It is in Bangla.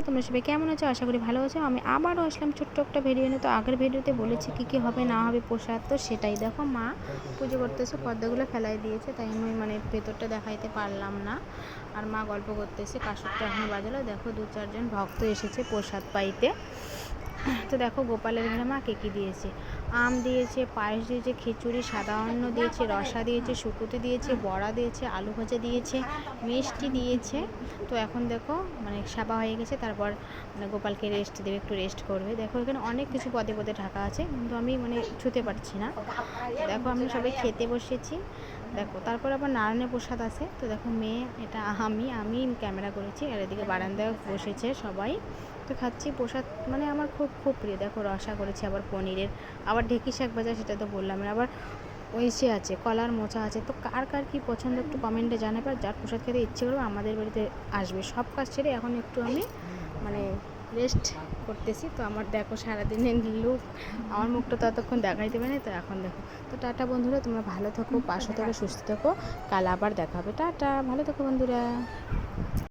তোমরা সবাই কেমন আছো? আশা করি ভালো আছো। আমি আবারও আসলাম ছোট্ট একটা ভিডিও নিয়ে। তো আগের ভিডিওতে বলেছি কী হবে না হবে প্রসাদ, তো সেটাই দেখো মা পুজো করতেছে, পর্দাগুলো ফেলাই দিয়েছে, তাই আমি ভেতরটা দেখাইতে পারলাম না। আর মা গল্প করতেছে, কাশরটা এখন বাজালো। দেখো 2-4 জন ভক্ত এসেছে প্রসাদ পাইতে। তো দেখো গোপালের ঘরে মা কে কী দিয়েছে, আম দিয়েছে, পায়েস দিয়েছে, খিচুড়ি, সাদা অন্ন দিয়েছে, রসা দিয়েছে, শুকুতি দিয়েছে, বড়া দিয়েছে, আলু ভাজা দিয়েছে, মিষ্টি দিয়েছে। তো এখন দেখো সাবা হয়ে গেছে, তারপর গোপালকে রেস্ট দেবে, একটু রেস্ট করবে। দেখো এখানে অনেক কিছু পদে পদে ঢাকা আছে, কিন্তু আমি ছুতে পারছি না। দেখো আমরা সবাই খেতে বসেছি। দেখো তারপর আবার নারায়ণের প্রসাদ আছে। তো দেখো মেয়ে, এটা আমি ক্যামেরা করেছি, আর এদিকে বারান্দায় বসেছে সবাই। তো খাচ্ছি প্রসাদ, আমার খুব খুব প্রিয়। দেখো রসা করেছি, আবার পনিরের, আবার ঢেঁকি শাক ভাজা, সেটা তো বললাম না, আবার ওইসে আছে, কলার মোচা আছে। তো কার কার কী পছন্দ একটু কমেন্টে জানাবে। আর যার প্রসাদ খেতে ইচ্ছে করবে আমাদের বাড়িতে আসবে। সব কাজ ছেড়ে এখন একটু আমি রেস্ট করতেছি। তো আমার দেখো সারাদিনের লুক, আমার মুখটা ততক্ষণ দেখাই দেবে না। তো এখন দেখো। তো টাটা বন্ধুরা, তোমরা ভালো থাকো, পাশে থাকো, সুস্থ থাকো। কাল আবার দেখা হবে। টাটা, ভালো থাকো বন্ধুরা।